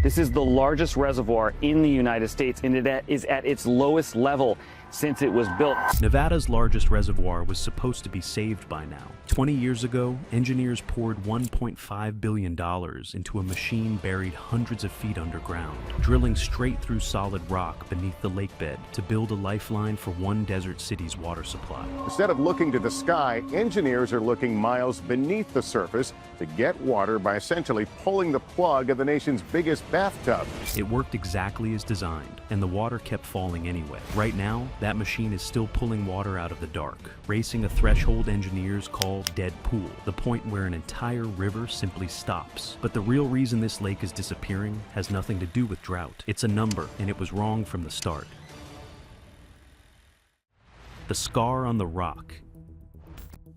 This is the largest reservoir in the United States, and it is at its lowest level since it was built. Nevada's largest reservoir was supposed to be saved by now. 20 years ago, engineers poured $1.5 billion into a machine buried hundreds of feet underground, drilling straight through solid rock beneath the lake bed to build a lifeline for one desert city's water supply. Instead of looking to the sky, engineers are looking miles beneath the surface to get water by essentially pulling the plug of the nation's biggest bathtub. It worked exactly as designed, and the water kept falling anyway. Right now, that machine is still pulling water out of the dark, racing a threshold engineers call dead pool, the point where an entire river simply stops. But the real reason this lake is disappearing has nothing to do with drought. It's a number, and it was wrong from the start. The scar on the rock.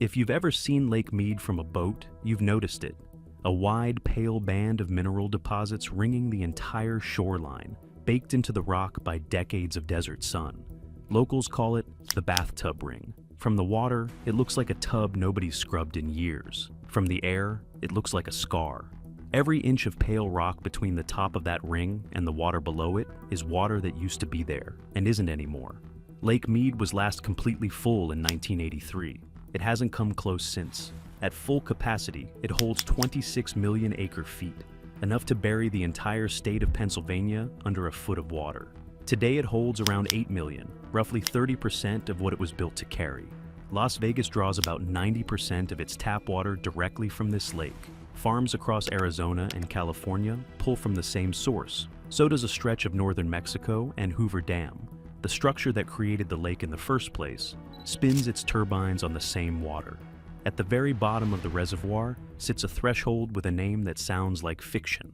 If you've ever seen Lake Mead from a boat, you've noticed it. A wide, pale band of mineral deposits ringing the entire shoreline, baked into the rock by decades of desert sun. Locals call it the bathtub ring. From the water, it looks like a tub nobody's scrubbed in years. From the air, it looks like a scar. Every inch of pale rock between the top of that ring and the water below it is water that used to be there and isn't anymore. Lake Mead was last completely full in 1983. It hasn't come close since. At full capacity, it holds 26 million acre-feet, enough to bury the entire state of Pennsylvania under a foot of water. Today it holds around 8 million, roughly 30% of what it was built to carry. Las Vegas draws about 90% of its tap water directly from this lake. Farms across Arizona and California pull from the same source. So does a stretch of northern Mexico and Hoover Dam. The structure that created the lake in the first place spins its turbines on the same water. At the very bottom of the reservoir sits a threshold with a name that sounds like fiction: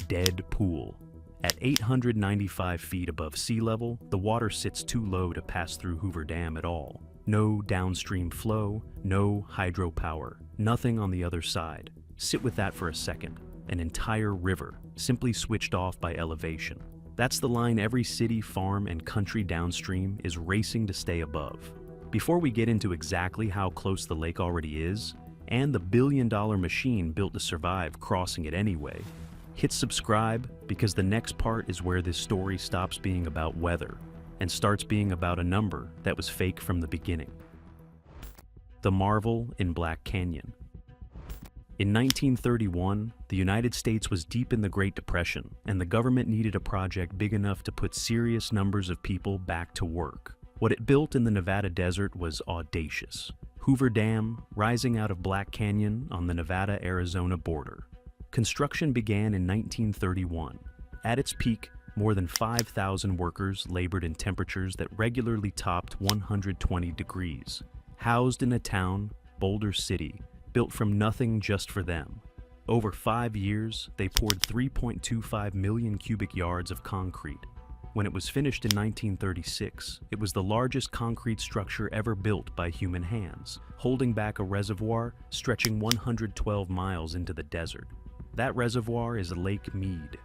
Dead Pool. At 895 feet above sea level, the water sits too low to pass through Hoover Dam at all. No downstream flow, no hydropower, nothing on the other side. Sit with that for a second. An entire river, simply switched off by elevation. That's the line every city, farm, and country downstream is racing to stay above. Before we get into exactly how close the lake already is, and the billion-dollar machine built to survive crossing it anyway, hit subscribe, because the next part is where this story stops being about weather and starts being about a number that was fake from the beginning. The marvel in Black Canyon. In 1931, the United States was deep in the Great Depression, and the government needed a project big enough to put serious numbers of people back to work. What it built in the Nevada desert was audacious. Hoover Dam, rising out of Black Canyon on the Nevada-Arizona border. Construction began in 1931. At its peak, more than 5,000 workers labored in temperatures that regularly topped 120 degrees. Housed in a town, Boulder City, built from nothing just for them. Over 5 years, they poured 3.25 million cubic yards of concrete. When it was finished in 1936, it was the largest concrete structure ever built by human hands, holding back a reservoir stretching 112 miles into the desert. That reservoir is Lake Mead.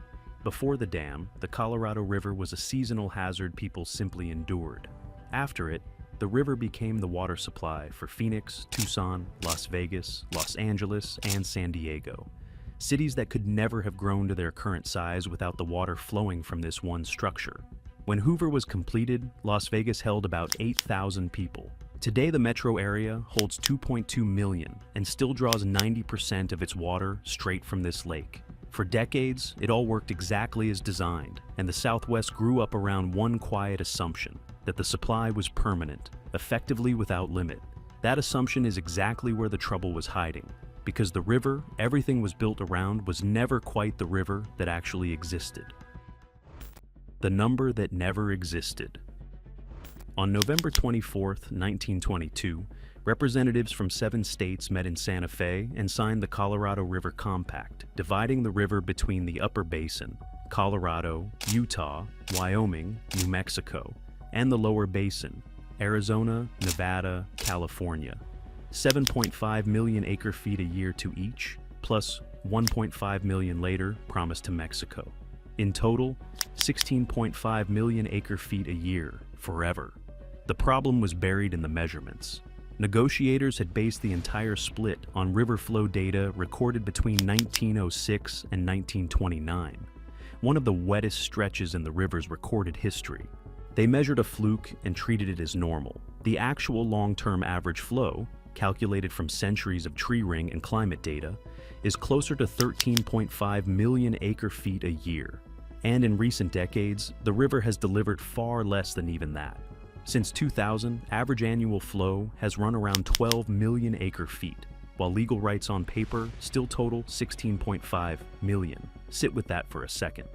Before the dam, the Colorado River was a seasonal hazard people simply endured. After it, the river became the water supply for Phoenix, Tucson, Las Vegas, Los Angeles, and San Diego. Cities that could never have grown to their current size without the water flowing from this one structure. When Hoover was completed, Las Vegas held about 8,000 people. Today, the metro area holds 2.2 million and still draws 90% of its water straight from this lake. For decades, it all worked exactly as designed, and the Southwest grew up around one quiet assumption: that the supply was permanent, effectively without limit. That assumption is exactly where the trouble was hiding, because the river everything was built around was never quite the river that actually existed. The number that never existed. On November 24, 1922, representatives from 7 states met in Santa Fe and signed the Colorado River Compact, dividing the river between the Upper Basin, Colorado, Utah, Wyoming, New Mexico, and the Lower Basin, Arizona, Nevada, California. 7.5 million acre-feet a year to each, plus 1.5 million later promised to Mexico. In total, 16.5 million acre-feet a year, forever. The problem was buried in the measurements. Negotiators had based the entire split on river flow data recorded between 1906 and 1929. one of the wettest stretches in the river's recorded history. They measured a fluke and treated it as normal. The actual long-term average flow, calculated from centuries of tree ring and climate data, is closer to 13.5 million acre-feet a year. And in recent decades, the river has delivered far less than even that. Since 2000, average annual flow has run around 12 million acre-feet, while legal rights on paper still total 16.5 million. Sit with that for a second.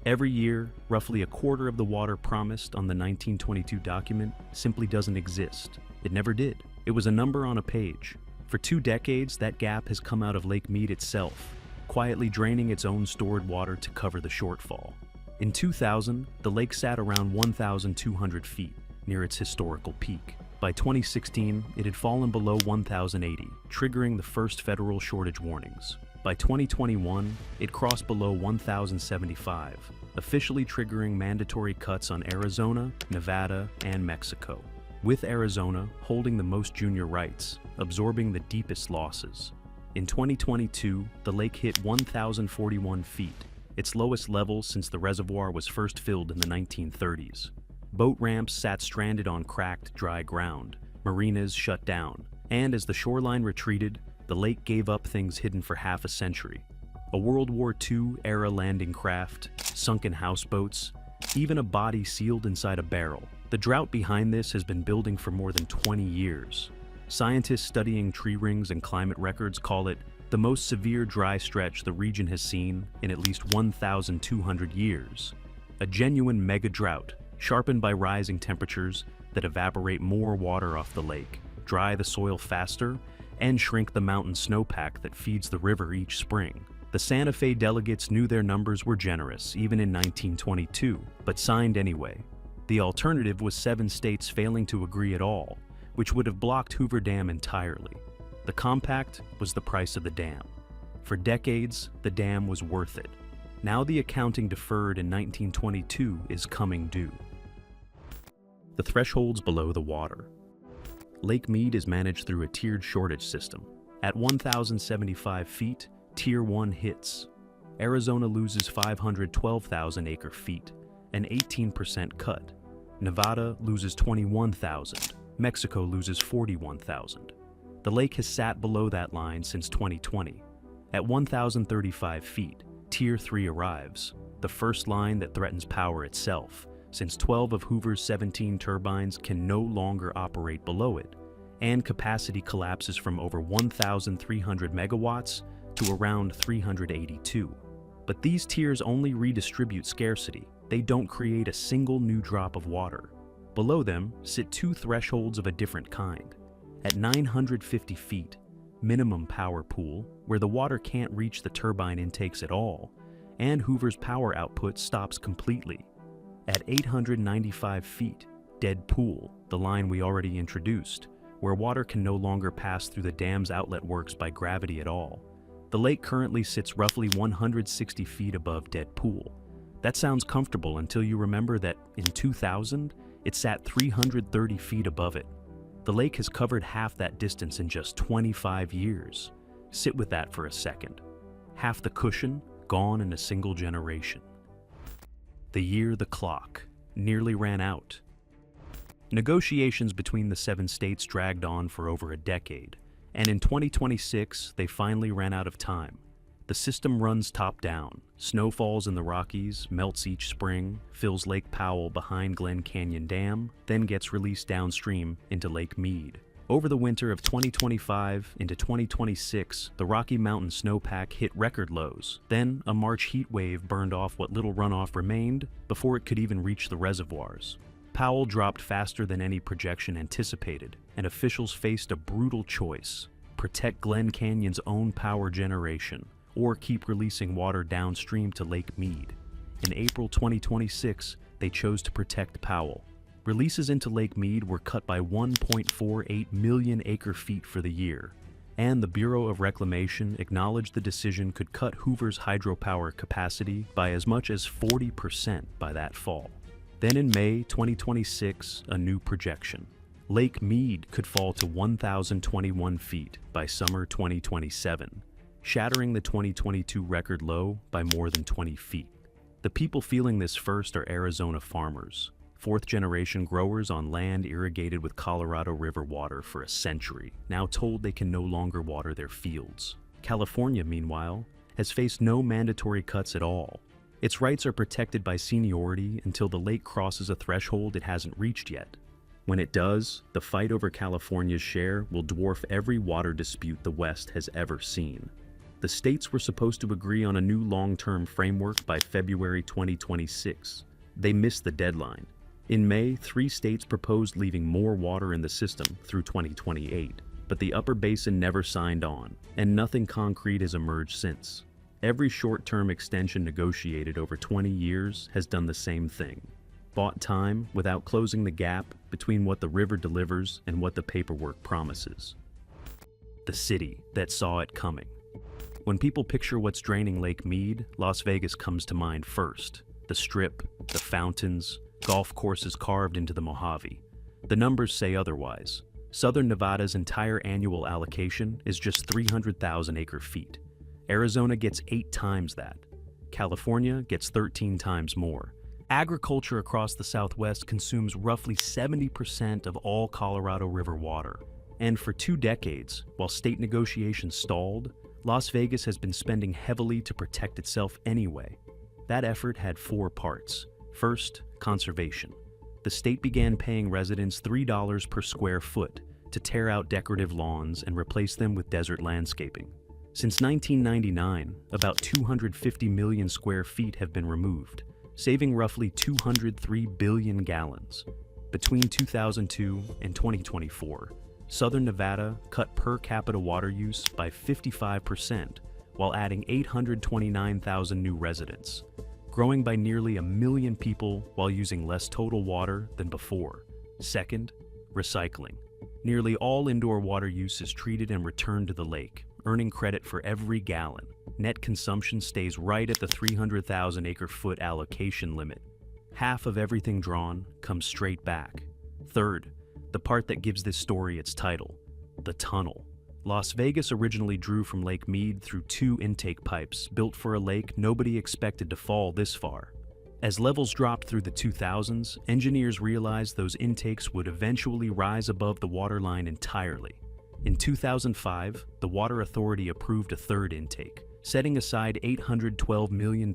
Every year, roughly a quarter of the water promised on the 1922 document simply doesn't exist. It never did. It was a number on a page. For 2 decades, that gap has come out of Lake Mead itself, quietly draining its own stored water to cover the shortfall. In 2000, the lake sat around 1,200 feet, near its historical peak. By 2016, it had fallen below 1,080, triggering the first federal shortage warnings. By 2021, it crossed below 1,075, officially triggering mandatory cuts on Arizona, Nevada, and Mexico, with Arizona holding the most junior rights, absorbing the deepest losses. In 2022, the lake hit 1,041 feet, its lowest level since the reservoir was first filled in the 1930s. Boat ramps sat stranded on cracked, dry ground, marinas shut down, and as the shoreline retreated, the lake gave up things hidden for half a century. A World War II-era landing craft, sunken houseboats, even a body sealed inside a barrel. The drought behind this has been building for more than 20 years. Scientists studying tree rings and climate records call it the most severe dry stretch the region has seen in at least 1,200 years. A genuine mega drought, sharpened by rising temperatures that evaporate more water off the lake, dry the soil faster, and shrink the mountain snowpack that feeds the river each spring. The Santa Fe delegates knew their numbers were generous, even in 1922, but signed anyway. The alternative was 7 states failing to agree at all, which would have blocked Hoover Dam entirely. The compact was the price of the dam. For decades, the dam was worth it. Now the accounting deferred in 1922 is coming due. The thresholds below the water. Lake Mead is managed through a tiered shortage system. At 1,075 feet, Tier 1 hits. Arizona loses 512,000 acre-feet, an 18% cut. Nevada loses 21,000. Mexico loses 41,000. The lake has sat below that line since 2020. At 1,035 feet, Tier 3 arrives, the first line that threatens power itself, since 12 of Hoover's 17 turbines can no longer operate below it, and capacity collapses from over 1,300 megawatts to around 382. But these tiers only redistribute scarcity. They don't create a single new drop of water. Below them sit 2 thresholds of a different kind. At 950 feet, minimum power pool, where the water can't reach the turbine intakes at all, and Hoover's power output stops completely. At 895 feet, dead pool, the line we already introduced, where water can no longer pass through the dam's outlet works by gravity at all. The lake currently sits roughly 160 feet above dead pool. That sounds comfortable until you remember that in 2000, it sat 330 feet above it. The lake has covered half that distance in just 25 years. Sit with that for a second. Half the cushion gone in a single generation. The year the clock nearly ran out. Negotiations between the 7 states dragged on for over a decade, and in 2026, they finally ran out of time. The system runs top-down. Snow falls in the Rockies, melts each spring, fills Lake Powell behind Glen Canyon Dam, then gets released downstream into Lake Mead. Over the winter of 2025 into 2026, the Rocky Mountain snowpack hit record lows. Then, a March heat wave burned off what little runoff remained before it could even reach the reservoirs. Powell dropped faster than any projection anticipated, and officials faced a brutal choice: protect Glen Canyon's own power generation, or keep releasing water downstream to Lake Mead. In April 2026, they chose to protect Powell. Releases into Lake Mead were cut by 1.48 million acre-feet for the year, and the Bureau of Reclamation acknowledged the decision could cut Hoover's hydropower capacity by as much as 40% by that fall. Then in May 2026, a new projection. Lake Mead could fall to 1,021 feet by summer 2027, shattering the 2022 record low by more than 20 feet. The people feeling this first are Arizona farmers, fourth-generation growers on land irrigated with Colorado River water for a century, now told they can no longer water their fields. California, meanwhile, has faced no mandatory cuts at all. Its rights are protected by seniority until the lake crosses a threshold it hasn't reached yet. When it does, the fight over California's share will dwarf every water dispute the West has ever seen. The states were supposed to agree on a new long-term framework by February 2026. They missed the deadline. In May, 3 states proposed leaving more water in the system through 2028, but the Upper Basin never signed on, and nothing concrete has emerged since. Every short-term extension negotiated over 20 years has done the same thing. Bought time without closing the gap between what the river delivers and what the paperwork promises. The city that saw it coming. When people picture what's draining Lake Mead, Las Vegas comes to mind first. The Strip, the fountains, golf courses carved into the Mojave. The numbers say otherwise. Southern Nevada's entire annual allocation is just 300,000 acre-feet. Arizona gets 8 times that. California gets 13 times more. Agriculture across the Southwest consumes roughly 70% of all Colorado River water. And for 2 decades, while state negotiations stalled, Las Vegas has been spending heavily to protect itself anyway. That effort had 4 parts. First, conservation. The state began paying residents $3 per square foot to tear out decorative lawns and replace them with desert landscaping. Since 1999, about 250 million square feet have been removed, saving roughly 203 billion gallons. Between 2002 and 2024, Southern Nevada cut per capita water use by 55% while adding 829,000 new residents, growing by nearly 1 million people while using less total water than before. Second, recycling. Nearly all indoor water use is treated and returned to the lake, earning credit for every gallon. Net consumption stays right at the 300,000 acre-foot allocation limit. Half of everything drawn comes straight back. Third, the part that gives this story its title, the tunnel. Las Vegas originally drew from Lake Mead through 2 intake pipes built for a lake nobody expected to fall this far. As levels dropped through the 2000s, engineers realized those intakes would eventually rise above the waterline entirely. In 2005, the Water Authority approved a 3rd intake, setting aside $812 million,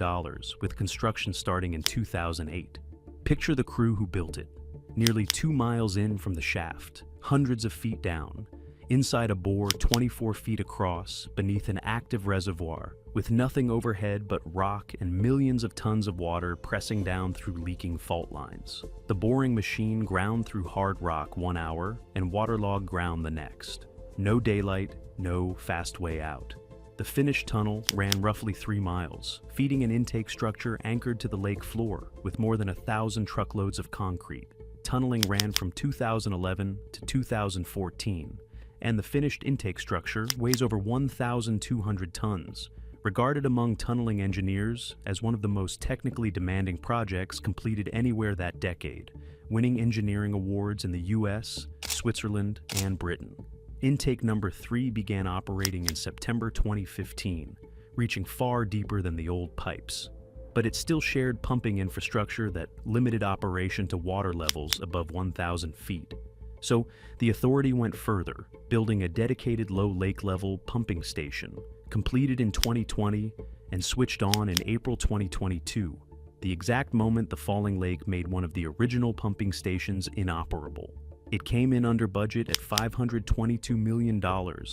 with construction starting in 2008. Picture the crew who built it. Nearly 2 miles in from the shaft, hundreds of feet down, inside a bore 24 feet across beneath an active reservoir, with nothing overhead but rock and millions of tons of water pressing down through leaking fault lines. The boring machine ground through hard rock 1 hour and waterlogged ground the next. No daylight, no fast way out. The finished tunnel ran roughly 3 miles, feeding an intake structure anchored to the lake floor with more than 1,000 truckloads of concrete. Tunneling ran from 2011 to 2014, and the finished intake structure weighs over 1,200 tons, regarded among tunneling engineers as one of the most technically demanding projects completed anywhere that decade, winning engineering awards in the US, Switzerland, and Britain. Intake number 3 began operating in September 2015, reaching far deeper than the old pipes. But it still shared pumping infrastructure that limited operation to water levels above 1,000 feet. So the authority went further, building a dedicated low lake level pumping station, completed in 2020 and switched on in April 2022, the exact moment the falling lake made one of the original pumping stations inoperable. It came in under budget at $522 million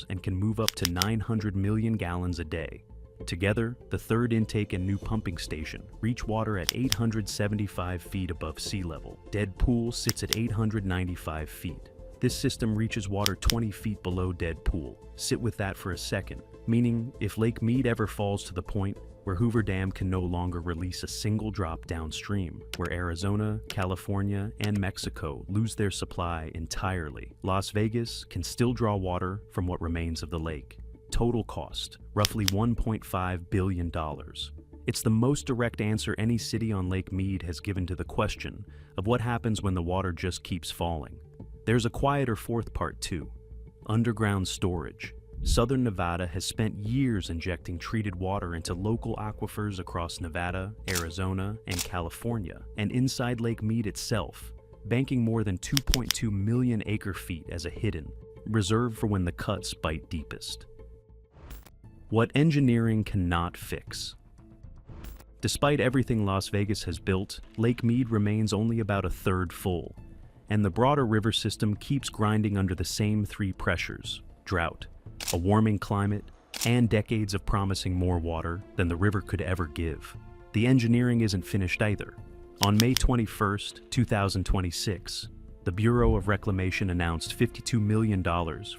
and can move up to 900 million gallons a day. Together, the 3rd intake and new pumping station reach water at 875 feet above sea level. Dead pool sits at 895 feet. This system reaches water 20 feet below dead pool. Sit with that for a second, meaning if Lake Mead ever falls to the point where Hoover Dam can no longer release a single drop downstream, where Arizona, California, and Mexico lose their supply entirely, Las Vegas can still draw water from what remains of the lake. Total cost, roughly $1.5 billion. It's the most direct answer any city on Lake Mead has given to the question of what happens when the water just keeps falling. There's a quieter 4th part too, underground storage. Southern Nevada has spent years injecting treated water into local aquifers across Nevada, Arizona, and California, and inside Lake Mead itself, banking more than 2.2 million acre-feet as a hidden, reserved for when the cuts bite deepest. What engineering cannot fix. Despite everything Las Vegas has built, Lake Mead remains only about a third full, and the broader river system keeps grinding under the same three pressures: drought, a warming climate, and decades of promising more water than the river could ever give. The engineering isn't finished either. On May 21, 2026, the Bureau of Reclamation announced $52 million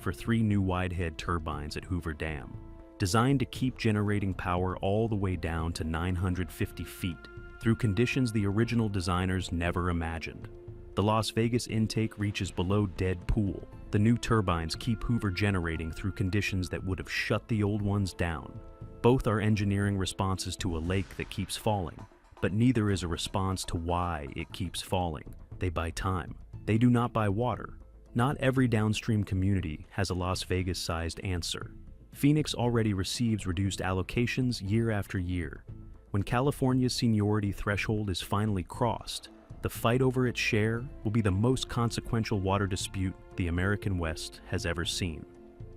for 3 new wide-head turbines at Hoover Dam, designed to keep generating power all the way down to 950 feet, through conditions the original designers never imagined. The Las Vegas intake reaches below dead pool. The new turbines keep Hoover generating through conditions that would have shut the old ones down. Both are engineering responses to a lake that keeps falling, but neither is a response to why it keeps falling. They buy time. They do not buy water. Not every downstream community has a Las Vegas-sized answer. Phoenix already receives reduced allocations year after year. When California's seniority threshold is finally crossed, the fight over its share will be the most consequential water dispute the American West has ever seen.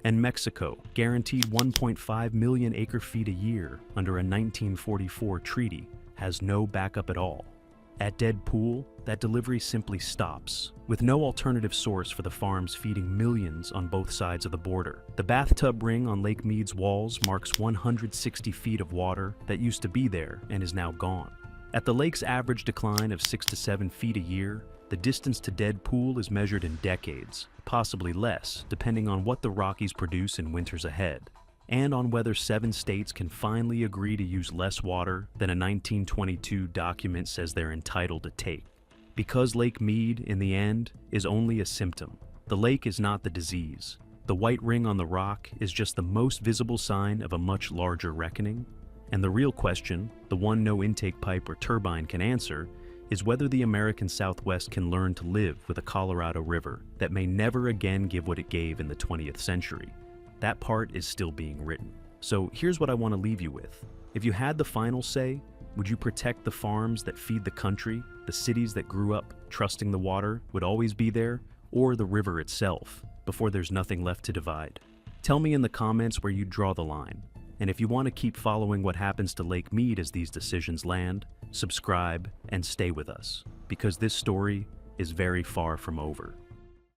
And Mexico, guaranteed 1.5 million acre-feet a year under a 1944 treaty, has no backup at all. At dead pool, that delivery simply stops, with no alternative source for the farms feeding millions on both sides of the border. The bathtub ring on Lake Mead's walls marks 160 feet of water that used to be there and is now gone. At the lake's average decline of 6 to 7 feet a year, the distance to dead pool is measured in decades, possibly less, depending on what the Rockies produce in winters ahead, and on whether 7 states can finally agree to use less water than a 1922 document says they're entitled to take. Because Lake Mead, in the end, is only a symptom. The lake is not the disease. The white ring on the rock is just the most visible sign of a much larger reckoning. And the real question, the one no intake pipe or turbine can answer, is whether the American Southwest can learn to live with a Colorado River that may never again give what it gave in the 20th century. That part is still being written. So here's what I want to leave you with. If you had the final say, would you protect the farms that feed the country, the cities that grew up trusting the water would always be there, or the river itself, before there's nothing left to divide? Tell me in the comments where you'd draw the line. And if you want to keep following what happens to Lake Mead as these decisions land, subscribe and stay with us, because this story is very far from over.